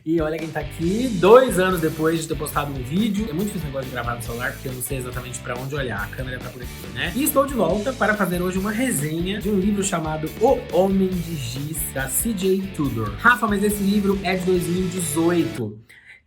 E olha quem tá aqui, 2 anos depois de ter postado um vídeo. É muito difícil o negócio de gravar no celular, porque eu não sei exatamente pra onde olhar. A câmera tá por aqui, né? E estou de volta para fazer hoje uma resenha de um livro chamado O Homem de Giz, da C.J. Tudor. Rafa, mas esse livro é de 2018.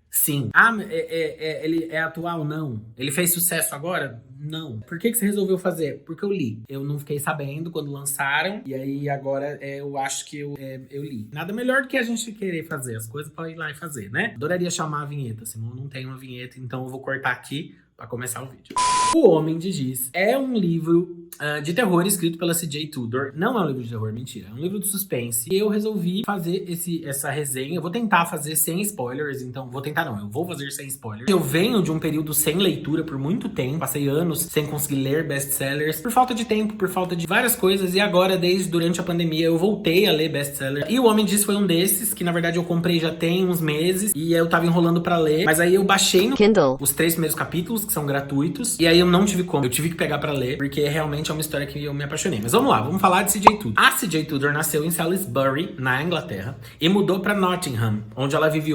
Sim. Ele é atual? Não. Ele fez sucesso agora? Não. Por que você resolveu fazer? Porque eu li. Eu não fiquei sabendo quando lançaram. E aí agora eu acho que eu li. Nada melhor do que a gente querer fazer as coisas pra ir lá e fazer, né? Adoraria chamar a vinheta. Simão não tem uma vinheta, então eu vou cortar aqui pra começar o vídeo. O Homem de Giz é um livro de terror escrito pela C.J. Tudor. Não é um livro de terror, mentira. É um livro de suspense. E eu resolvi fazer essa resenha. Eu vou tentar fazer sem spoilers. Então, eu vou fazer sem spoilers. Eu venho de um período sem leitura por muito tempo. Passei anos sem conseguir ler best-sellers. Por falta de tempo, por falta de várias coisas. E agora, durante a pandemia, eu voltei a ler best-sellers. E O Homem de Giz foi um desses, que na verdade eu comprei já tem uns meses. E eu tava enrolando pra ler. Mas aí eu baixei no Kindle os 3 primeiros capítulos, que são gratuitos. E aí eu não tive como. Eu tive que pegar pra ler, porque realmente é uma história que eu me apaixonei. Mas vamos lá, vamos falar de C.J. Tudor. A C.J. Tudor nasceu em Salisbury, na Inglaterra, e mudou pra Nottingham, onde ela vive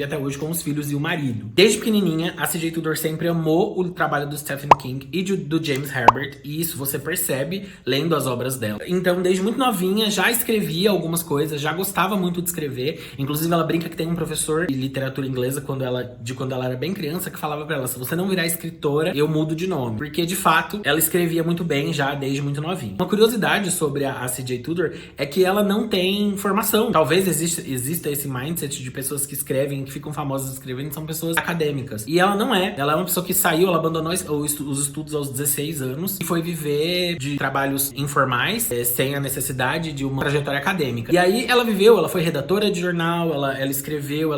até hoje com os filhos e o marido. Desde pequenininha, a C.J. Tudor sempre amou o trabalho do Stephen King e do James Herbert, e isso você percebe lendo as obras dela. Então, desde muito novinha, já escrevia algumas coisas, já gostava muito de escrever. Inclusive, ela brinca que tem um professor de literatura inglesa quando ela era bem criança, que falava pra ela: se você não virar escritora, eu mudo de nome. Porque, de fato, ela escrevia muito bem já desde muito novinha. Uma curiosidade sobre a C.J. Tudor é que ela não tem formação. Talvez exista esse mindset de pessoas que escrevem, que ficam famosas escrevendo, são pessoas acadêmicas. E ela não é. Ela é uma pessoa que saiu, ela abandonou os estudos aos 16 anos e foi viver de trabalhos informais, sem a necessidade de uma trajetória acadêmica. E aí ela foi redatora de jornal, ela escreveu,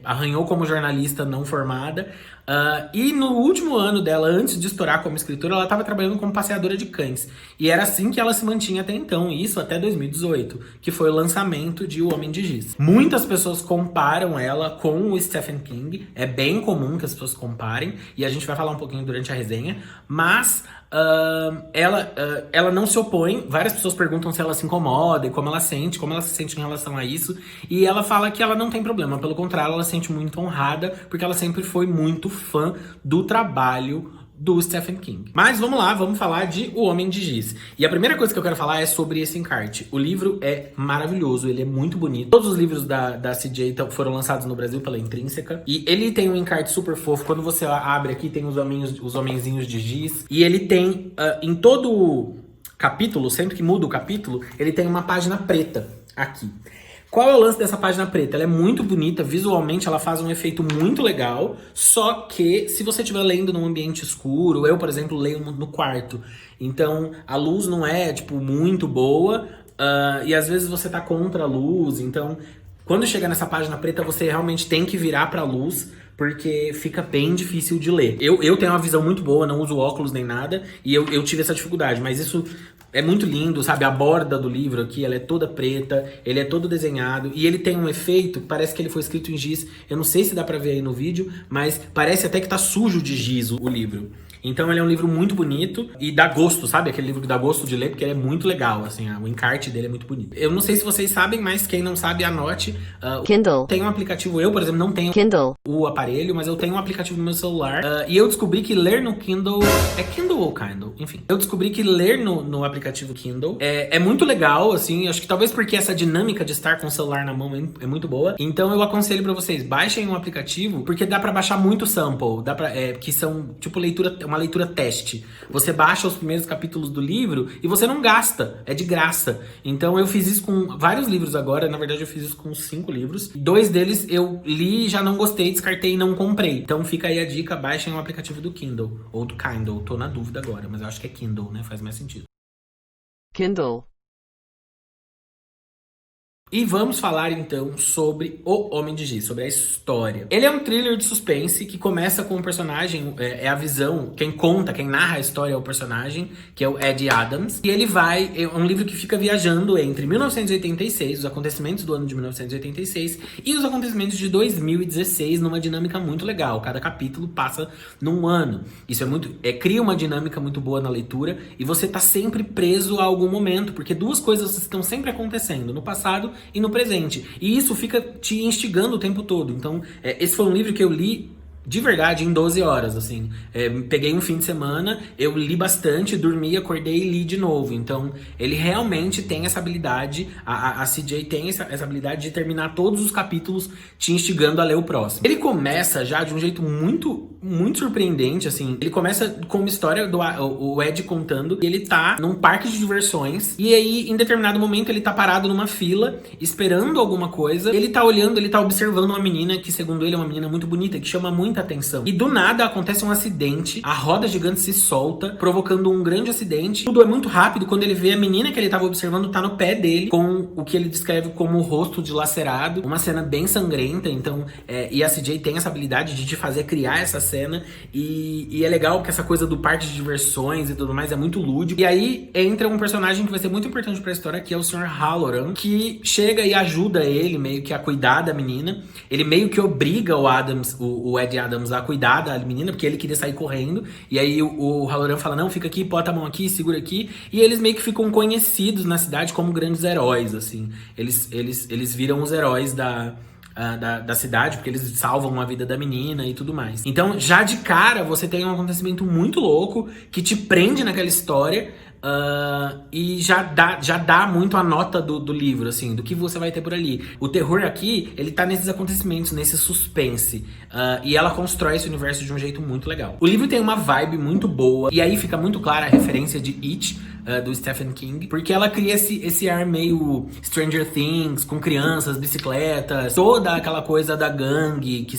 arranhou como jornalista não formada. E no último ano dela, antes de estourar como escritora, ela estava trabalhando como passeadora de cães. E era assim que ela se mantinha até então, isso até 2018, que foi o lançamento de O Homem de Giz. Muitas pessoas comparam ela com o Stephen King, é bem comum que as pessoas comparem, e a gente vai falar um pouquinho durante a resenha, mas ela não se opõe. Várias pessoas perguntam se ela se incomoda e como ela se sente em relação a isso, e ela fala que ela não tem problema, pelo contrário, ela se sente muito honrada, porque ela sempre foi muito fã do trabalho do Stephen King. Mas vamos lá, vamos falar de O Homem de Giz. E a primeira coisa que eu quero falar é sobre esse encarte. O livro é maravilhoso, ele é muito bonito. Todos os livros da C.J. foram lançados no Brasil pela Intrínseca. E ele tem um encarte super fofo. Quando você abre aqui, tem os homenzinhos de giz. E ele tem, em todo capítulo, sempre que muda o capítulo, ele tem uma página preta aqui. Qual é o lance dessa página preta? Ela é muito bonita, visualmente ela faz um efeito muito legal, só que se você estiver lendo num ambiente escuro, eu, por exemplo, leio no quarto, então a luz não é, muito boa, e às vezes você tá contra a luz, então quando chega nessa página preta você realmente tem que virar pra luz, porque fica bem difícil de ler. Eu tenho uma visão muito boa, não uso óculos nem nada, e eu tive essa dificuldade, mas isso é muito lindo, sabe? A borda do livro aqui, ela é toda preta, ele é todo desenhado, e ele tem um efeito, parece que ele foi escrito em giz. Eu não sei se dá pra ver aí no vídeo, mas parece até que tá sujo de giz o livro. Então ele é um livro muito bonito e dá gosto, sabe? Aquele livro que dá gosto de ler, porque ele é muito legal, assim, o encarte dele é muito bonito. Eu não sei se vocês sabem, mas quem não sabe, anote. Kindle. Tem um aplicativo, eu, por exemplo, não tenho Kindle. o aparelho, mas eu tenho um aplicativo no meu celular. E eu descobri que ler no Kindle... É Kindle ou Kindle? Enfim. Eu descobri que ler no aplicativo Kindle é muito legal, assim. Acho que talvez porque essa dinâmica de estar com o celular na mão é muito boa. Então eu aconselho pra vocês, baixem um aplicativo, porque dá pra baixar muito sample. Que são, tipo, uma leitura teste. Você baixa os primeiros capítulos do livro e você não gasta. É de graça. Então eu fiz isso com vários livros agora. Na verdade eu fiz isso com 5 livros. 2 deles eu li, já não gostei, descartei e não comprei. Então fica aí a dica, baixem o aplicativo do Kindle. Ou do Kindle, tô na dúvida agora, mas eu acho que é Kindle, né? Faz mais sentido. Kindle. E vamos falar então sobre O Homem de Giz, sobre a história. Ele é um thriller de suspense que começa com um personagem, é a visão, quem narra a história é o personagem, que é o Ed Adams. E ele é um livro que fica viajando entre 1986, os acontecimentos do ano de 1986, e os acontecimentos de 2016, numa dinâmica muito legal. Cada capítulo passa num ano. Isso cria uma dinâmica muito boa na leitura, e você tá sempre preso a algum momento, porque duas coisas estão sempre acontecendo, no passado e no presente. E isso fica te instigando o tempo todo. Então, esse foi um livro que eu li de verdade, em 12 horas, assim. Peguei um fim de semana, eu li bastante, dormi, acordei e li de novo. Então, ele realmente tem essa habilidade, a CJ tem essa habilidade de terminar todos os capítulos te instigando a ler o próximo. Ele começa já de um jeito muito, muito surpreendente, assim. Ele começa com uma história do o Ed contando que ele tá num parque de diversões, e aí, em determinado momento, ele tá parado numa fila, esperando alguma coisa. Ele tá olhando, ele tá observando uma menina que, segundo ele, é uma menina muito bonita, que chama muita atenção. E do nada acontece um acidente, a roda gigante se solta, provocando um grande acidente. Tudo é muito rápido. Quando ele vê a menina que ele tava observando tá no pé dele, com o que ele descreve como o rosto dilacerado, uma cena bem sangrenta. Então, e a CJ tem essa habilidade de te fazer criar essa cena, e é legal que essa coisa do parque de diversões e tudo mais é muito lúdico. E aí entra um personagem que vai ser muito importante pra história, que é o Sr. Halloran, que chega e ajuda ele meio que a cuidar da menina. Ele meio que obriga o Ed Adams a cuidar da menina, porque ele queria sair correndo. E aí o Halloran fala, não, fica aqui, bota a mão aqui, segura aqui. E eles meio que ficam conhecidos na cidade como grandes heróis, assim. Eles viram os heróis da cidade, porque eles salvam a vida da menina e tudo mais. Então, já de cara, você tem um acontecimento muito louco que te prende naquela história. E já dá muito a nota do livro, assim, do que você vai ter por ali. O terror aqui, ele tá nesses acontecimentos, nesse suspense. E ela constrói esse universo de um jeito muito legal. O livro tem uma vibe muito boa, e aí fica muito clara a referência de It, do Stephen King, porque ela cria esse ar meio Stranger Things, com crianças, bicicletas, toda aquela coisa da gangue, que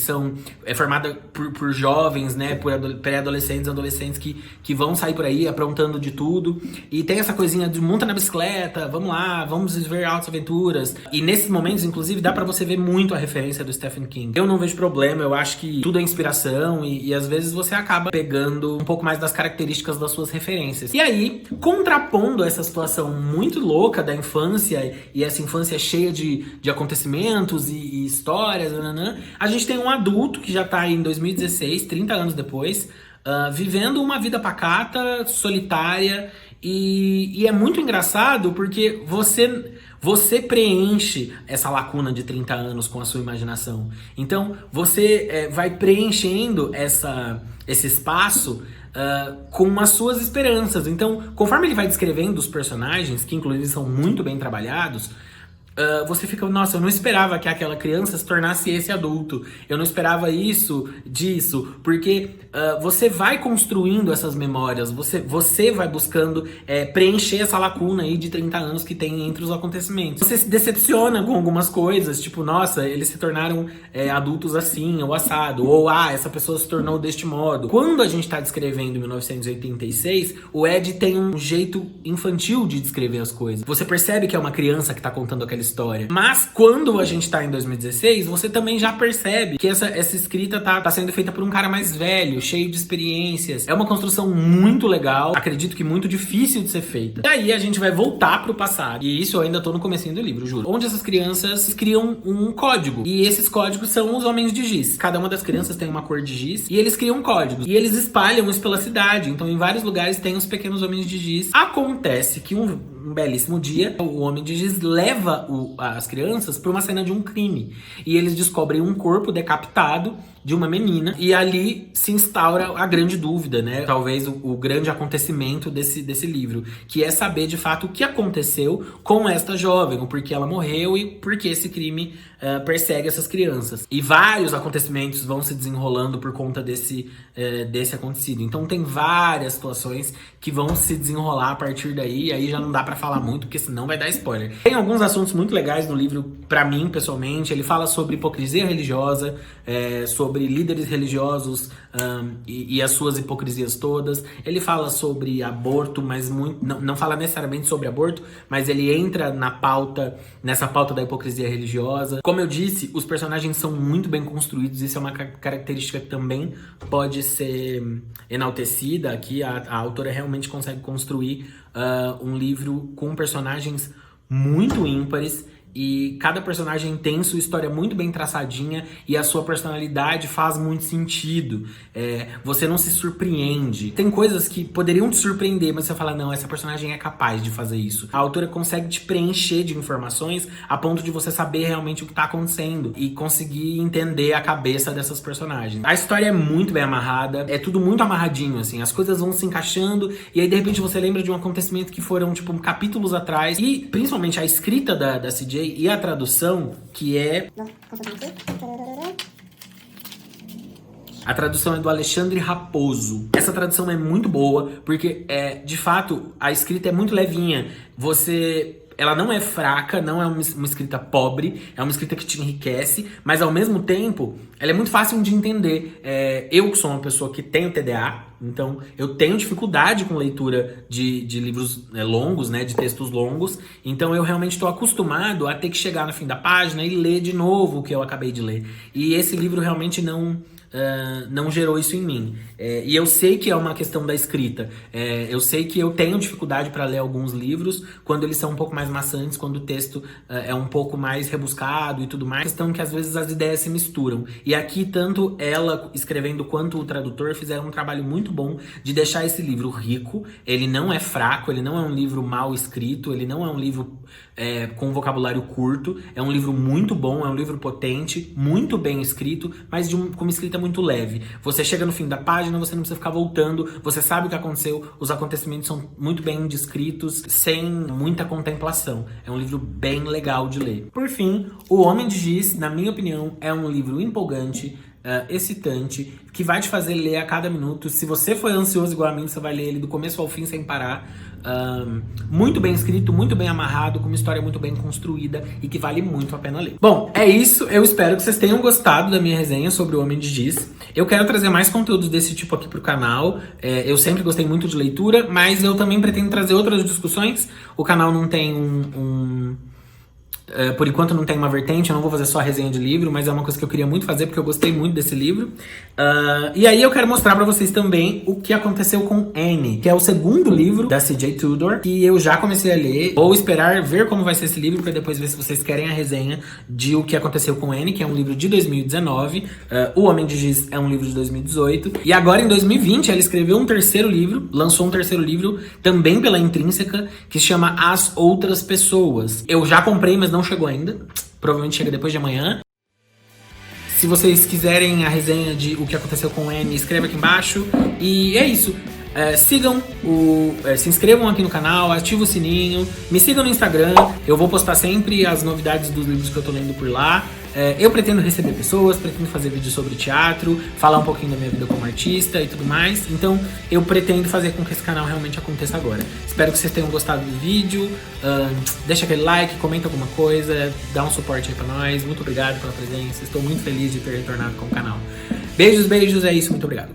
é formada por jovens, né, por pré-adolescentes, adolescentes que vão sair por aí aprontando de tudo. E tem essa coisinha de monta na bicicleta, vamos lá, vamos viver altas aventuras. E nesses momentos, inclusive, dá pra você ver muito a referência do Stephen King. Eu não vejo problema, eu acho que tudo é inspiração e às vezes você acaba pegando um pouco mais das características das suas referências. E aí, contrapondo essa situação muito louca da infância e essa infância cheia de acontecimentos e histórias, a gente tem um adulto que já tá aí em 2016, 30 anos depois, vivendo uma vida pacata, solitária. E é muito engraçado porque você preenche essa lacuna de 30 anos com a sua imaginação. Então, você vai preenchendo esse espaço com as suas esperanças. Então, conforme ele vai descrevendo os personagens, que inclusive são muito bem trabalhados, você fica, nossa, eu não esperava que aquela criança se tornasse esse adulto. Eu não esperava disso, porque você vai construindo essas memórias, você vai buscando preencher essa lacuna aí de 30 anos que tem entre os acontecimentos. Você se decepciona com algumas coisas, tipo, nossa, eles se tornaram adultos assim, ou assado, ou essa pessoa se tornou deste modo. Quando a gente tá descrevendo 1986, o Ed tem um jeito infantil de descrever as coisas. Você percebe que é uma criança que tá contando aquela história. Mas quando a gente tá em 2016, você também já percebe que essa escrita tá sendo feita por um cara mais velho, cheio de experiências. É uma construção muito legal, acredito que muito difícil de ser feita. E aí a gente vai voltar pro passado. E isso eu ainda tô no comecinho do livro, juro. Onde essas crianças criam um código. E esses códigos são os homens de giz. Cada uma das crianças tem uma cor de giz. E eles criam códigos. E eles espalham isso pela cidade. Então em vários lugares tem os pequenos homens de giz. Acontece que um belíssimo dia, o homem de giz leva as crianças para uma cena de um crime. E eles descobrem um corpo decapitado de uma menina. E ali se instaura a grande dúvida, né? Talvez o grande acontecimento desse livro. Que é saber, de fato, o que aconteceu com esta jovem. O porquê ela morreu e por que esse crime persegue essas crianças. E vários acontecimentos vão se desenrolando por conta desse acontecido. Então tem várias situações que vão se desenrolar a partir daí. E aí já não dá pra falar muito, porque senão vai dar spoiler. Tem alguns assuntos muito legais no livro, pra mim, pessoalmente. Ele fala sobre hipocrisia religiosa, sobre líderes religiosos e as suas hipocrisias todas. Ele fala sobre aborto, mas não fala necessariamente sobre aborto, mas ele entra nessa pauta da hipocrisia religiosa. Como eu disse, os personagens são muito bem construídos. Isso é uma característica que também pode ser enaltecida aqui. A autora realmente consegue construir um livro com personagens muito ímpares e cada personagem tem sua história muito bem traçadinha e a sua personalidade faz muito sentido. Você não se surpreende. Tem coisas que poderiam te surpreender, mas você fala, não, essa personagem é capaz de fazer isso. A autora consegue te preencher de informações a ponto de você saber realmente o que tá acontecendo e conseguir entender a cabeça dessas personagens. A história é muito bem amarrada, é tudo muito amarradinho, assim, as coisas vão se encaixando e aí de repente você lembra de um acontecimento que foram, tipo, capítulos atrás, e principalmente a escrita da CJ e a tradução, que é... A tradução é do Alexandre Raposo. Essa tradução é muito boa, porque, de fato, a escrita é muito levinha. Ela não é fraca, não é uma escrita pobre, é uma escrita que te enriquece, mas ao mesmo tempo, ela é muito fácil de entender. Eu que sou uma pessoa que tenho TDA, então eu tenho dificuldade com leitura de livros longos, né, de textos longos, então eu realmente estou acostumado a ter que chegar no fim da página e ler de novo o que eu acabei de ler. E esse livro realmente não gerou isso em mim. E eu sei que é uma questão da escrita. Eu sei que eu tenho dificuldade para ler alguns livros quando eles são um pouco mais maçantes, quando o texto é um pouco mais rebuscado e tudo mais. Questão que às vezes as ideias se misturam. E aqui, tanto ela escrevendo quanto o tradutor fizeram um trabalho muito bom de deixar esse livro rico. Ele não é fraco, ele não é um livro mal escrito, ele não é um livro com vocabulário curto. É um livro muito bom, é um livro potente, muito bem escrito, mas com uma escrita muito leve. Você chega no fim da página, você não precisa ficar voltando, você sabe o que aconteceu, os acontecimentos são muito bem descritos, sem muita contemplação. É um livro bem legal de ler. Por fim, O Homem de Giz, na minha opinião, é um livro empolgante, excitante, que vai te fazer ler a cada minuto. Se você for ansioso igual a mim, você vai ler ele do começo ao fim sem parar. Muito bem escrito, muito bem amarrado, com uma história muito bem construída e que vale muito a pena ler. Bom, é isso. Eu espero que vocês tenham gostado da minha resenha sobre O Homem de Giz. Eu quero trazer mais conteúdos desse tipo aqui pro canal. Eu sempre gostei muito de leitura, mas eu também pretendo trazer outras discussões. O canal não tem por enquanto não tem uma vertente, eu não vou fazer só resenha de livro, mas é uma coisa que eu queria muito fazer, porque eu gostei muito desse livro. E aí eu quero mostrar pra vocês também o que aconteceu com Anne, que é o segundo livro da CJ Tudor, que eu já comecei a ler. Vou esperar ver como vai ser esse livro, pra depois ver se vocês querem a resenha de O que Aconteceu com Anne, que é um livro de 2019. O Homem de Giz é um livro de 2018. E agora, em 2020, ela escreveu um terceiro livro, lançou um terceiro livro, também pela Intrínseca, que se chama As Outras Pessoas. Eu já comprei, mas não chegou ainda. Provavelmente chega depois de amanhã. Se vocês quiserem a resenha de O que Aconteceu com Anne, escreva aqui embaixo. E é isso. Se inscrevam aqui no canal, ativem o sininho, me sigam no Instagram, eu vou postar sempre as novidades dos livros que eu tô lendo por lá. Eu pretendo receber pessoas, pretendo fazer vídeos sobre teatro, falar um pouquinho da minha vida como artista e tudo mais. Então eu pretendo fazer com que esse canal realmente aconteça agora. Espero que vocês tenham gostado do vídeo, deixa aquele like, comenta alguma coisa, dá um suporte aí pra nós. Muito obrigado pela presença, estou muito feliz de ter retornado com o canal. Beijos, beijos, é isso, muito obrigado.